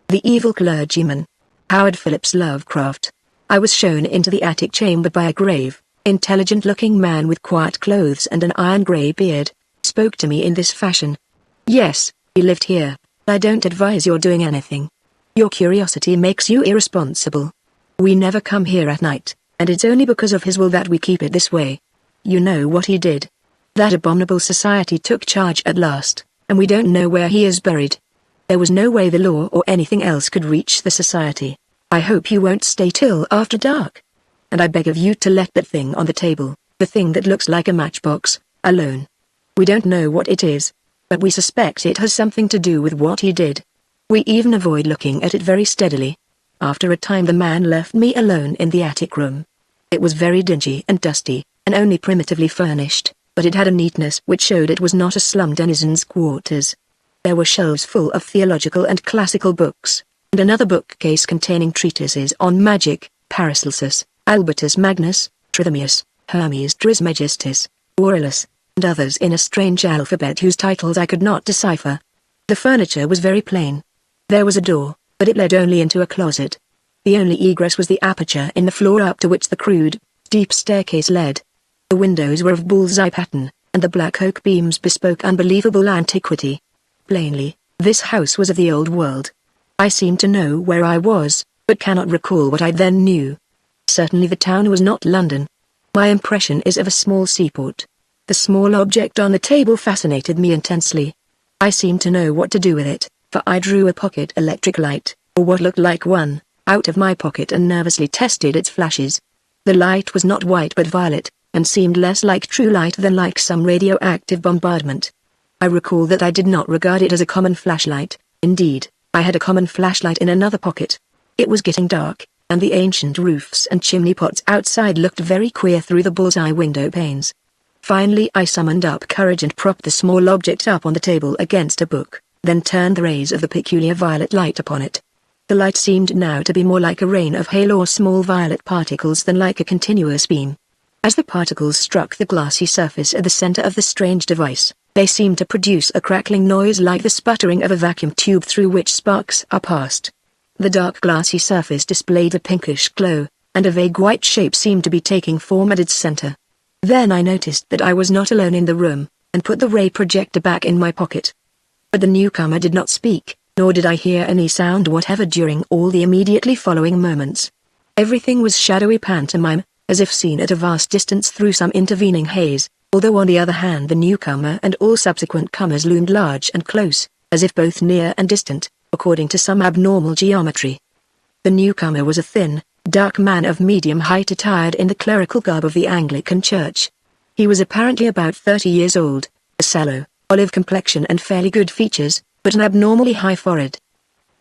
The Evil Clergyman. Howard Phillips. Lovecraft. I was shown into the attic chamber by a grave, intelligent-looking man with quiet clothes and an iron-gray beard, spoke to me in this fashion. Yes, he lived here. I don't advise your doing anything. Your curiosity makes you irresponsible. We never come here at night, and it's only because of his will that we keep it this way. You know what he did. That abominable society took charge at last, and we don't know where he is buried. There was no way the law or anything else could reach the society. I hope you won't stay till after dark. And I beg of you to let that thing on the table, the thing that looks like a matchbox, alone. We don't know what it is, but we suspect it has something to do with what he did. We even avoid looking at it very steadily. After a time the man left me alone in the attic room. It was very dingy and dusty, and only primitively furnished, but it had a neatness which showed it was not a slum denizen's quarters. There were shelves full of theological and classical books, and another bookcase containing treatises on magic, Paracelsus, Albertus Magnus, Trithemius, Hermes Trismegistus, Aurelius, and others in a strange alphabet whose titles I could not decipher. The furniture was very plain. There was a door, but it led only into a closet. The only egress was the aperture in the floor up to which the crude, deep staircase led. The windows were of bull's-eye pattern, and the black oak beams bespoke unbelievable antiquity. Plainly, this house was of the old world. I seemed to know where I was, but cannot recall what I then knew. Certainly the town was not London. My impression is of a small seaport. The small object on the table fascinated me intensely. I seemed to know what to do with it, for I drew a pocket electric light, or what looked like one, out of my pocket and nervously tested its flashes. The light was not white but violet, and seemed less like true light than like some radioactive bombardment. I recall that I did not regard it as a common flashlight. Indeed, I had a common flashlight in another pocket. It was getting dark, and the ancient roofs and chimney pots outside looked very queer through the bull's-eye window panes. Finally I summoned up courage and propped the small object up on the table against a book, then turned the rays of the peculiar violet light upon it. The light seemed now to be more like a rain of hail or small violet particles than like a continuous beam. As the particles struck the glassy surface at the center of the strange device, they seemed to produce a crackling noise like the sputtering of a vacuum tube through which sparks are passed. The dark glassy surface displayed a pinkish glow, and a vague white shape seemed to be taking form at its center. Then I noticed that I was not alone in the room, and put the ray projector back in my pocket. But the newcomer did not speak, nor did I hear any sound whatever during all the immediately following moments. Everything was shadowy pantomime, as if seen at a vast distance through some intervening haze, although on the other hand the newcomer and all subsequent comers loomed large and close, as if both near and distant, according to some abnormal geometry. The newcomer was a thin, dark man of medium height attired in the clerical garb of the Anglican Church. He was apparently about 30 years old, a sallow, olive complexion and fairly good features, but an abnormally high forehead.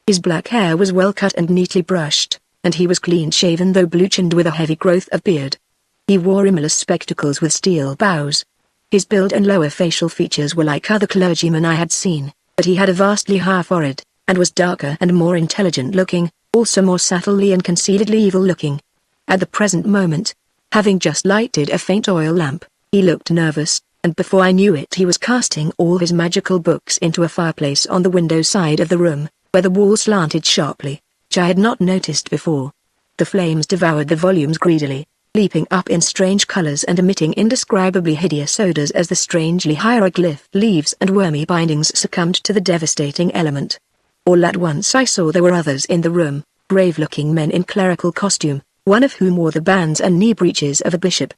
His black hair was well cut and neatly brushed, and he was clean-shaven though blue-chinned with a heavy growth of beard. He wore rimless spectacles with steel bows. His build and lower facial features were like other clergymen I had seen, but he had a vastly higher forehead, and was darker and more intelligent-looking, also more subtly and concealedly evil-looking. At the present moment, having just lighted a faint oil lamp, he looked nervous, and before I knew it he was casting all his magical books into a fireplace on the window side of the room, where the wall slanted sharply, which I had not noticed before. The flames devoured the volumes greedily, leaping up in strange colors and emitting indescribably hideous odors as the strangely hieroglyphed leaves and wormy bindings succumbed to the devastating element. All at once I saw there were others in the room, grave-looking men in clerical costume, one of whom wore the bands and knee breeches of a bishop.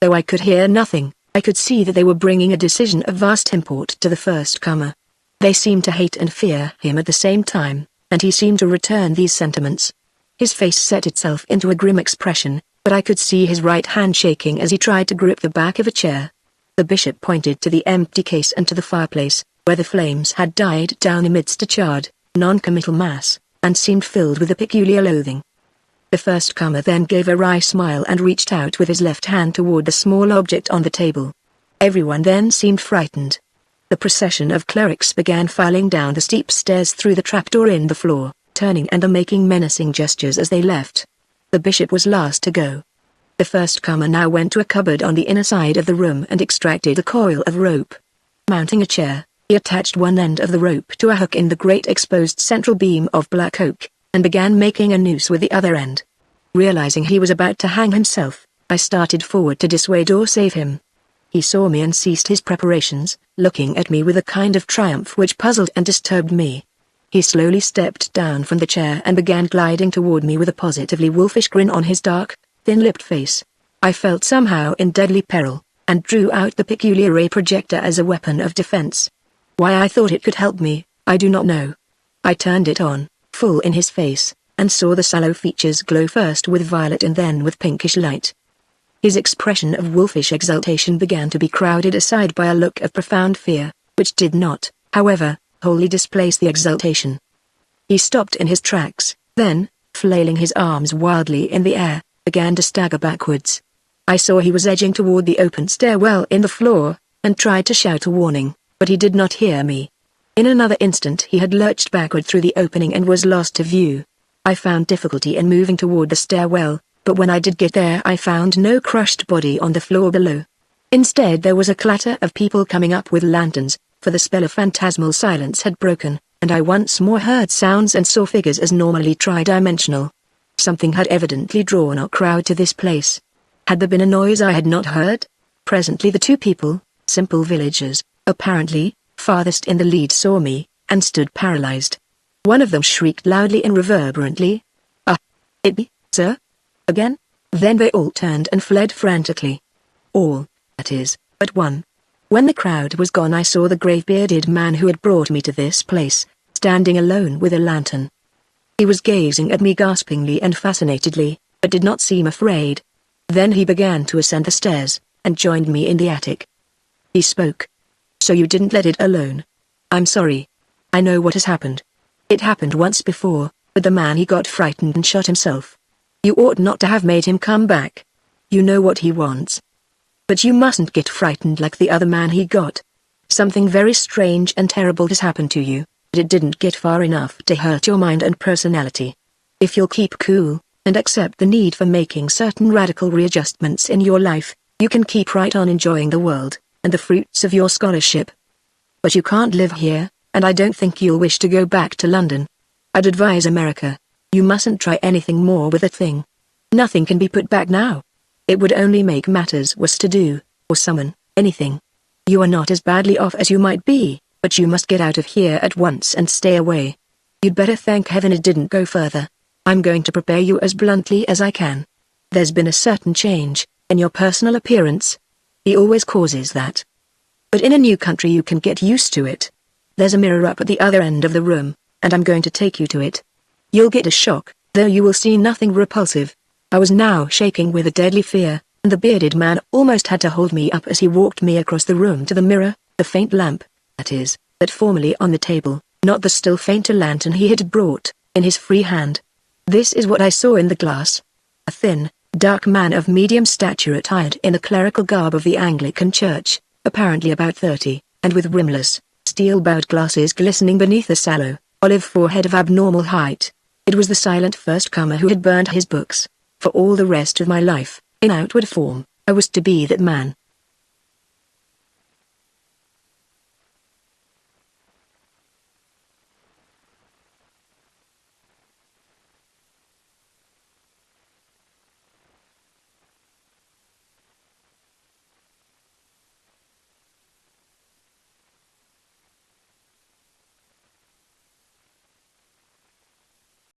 Though I could hear nothing, I could see that they were bringing a decision of vast import to the first comer. They seemed to hate and fear him at the same time, and he seemed to return these sentiments. His face set itself into a grim expression, but I could see his right hand shaking as he tried to grip the back of a chair. The bishop pointed to the empty case and to the fireplace, where the flames had died down amidst a charred, non-committal mass, and seemed filled with a peculiar loathing. The first comer then gave a wry smile and reached out with his left hand toward the small object on the table. Everyone then seemed frightened. The procession of clerics began filing down the steep stairs through the trapdoor in the floor, turning and making menacing gestures as they left. The bishop was last to go. The first comer now went to a cupboard on the inner side of the room and extracted a coil of rope. Mounting a chair, He attached one end of the rope to a hook in the great exposed central beam of black oak, and began making a noose with the other end. Realizing he was about to hang himself, I started forward to dissuade or save him. He saw me and ceased his preparations, looking at me with a kind of triumph which puzzled and disturbed me. He slowly stepped down from the chair and began gliding toward me with a positively wolfish grin on his dark, thin-lipped face. I felt somehow in deadly peril, and drew out the peculiar ray projector as a weapon of defense. Why I thought it could help me, I do not know. I turned it on, full in his face, and saw the sallow features glow first with violet and then with pinkish light. His expression of wolfish exultation began to be crowded aside by a look of profound fear, which did not, however, wholly displace the exultation. He stopped in his tracks, then, flailing his arms wildly in the air, began to stagger backwards. I saw he was edging toward the open stairwell in the floor, and tried to shout a warning, but he did not hear me. In another instant he had lurched backward through the opening and was lost to view. I found difficulty in moving toward the stairwell, but when I did get there I found no crushed body on the floor below. Instead there was a clatter of people coming up with lanterns, for the spell of phantasmal silence had broken, and I once more heard sounds and saw figures as normally tri-dimensional. Something had evidently drawn a crowd to this place. Had there been a noise I had not heard? Presently the two people, simple villagers, apparently, farthest in the lead saw me, and stood paralyzed. One of them shrieked loudly and reverberantly, "Ah! It be, sir?" Again. Then they all turned and fled frantically. All, that is, but one. When the crowd was gone I saw the grave-bearded man who had brought me to this place, standing alone with a lantern. He was gazing at me gaspingly and fascinatedly, but did not seem afraid. Then he began to ascend the stairs, and joined me in the attic. He spoke. "So you didn't let it alone. I'm sorry. I know what has happened. It happened once before, but the man he got frightened and shot himself. You ought not to have made him come back. You know what he wants. But you mustn't get frightened like the other man he got. Something very strange and terrible has happened to you, but it didn't get far enough to hurt your mind and personality. If you'll keep cool, and accept the need for making certain radical readjustments in your life, you can keep right on enjoying the world, and the fruits of your scholarship. But you can't live here, and I don't think you'll wish to go back to London. I'd advise America. You mustn't try anything more with a thing. Nothing can be put back now. It would only make matters worse to do, or summon, anything. You are not as badly off as you might be, but you must get out of here at once and stay away. You'd better thank heaven it didn't go further. I'm going to prepare you as bluntly as I can. There's been a certain change, in your personal appearance. He always causes that. But in a new country you can get used to it. There's a mirror up at the other end of the room, and I'm going to take you to it. You'll get a shock, though you will see nothing repulsive." I was now shaking with a deadly fear, and the bearded man almost had to hold me up as he walked me across the room to the mirror, the faint lamp, that is, that formerly on the table, not the still fainter lantern he had brought, in his free hand. This is what I saw in the glass. A thin, dark man of medium stature attired in the clerical garb of the Anglican Church, apparently about 30, and with rimless, steel-bowed glasses glistening beneath a sallow, olive forehead of abnormal height. It was the silent first-comer who had burned his books. For all the rest of my life, in outward form, I was to be that man,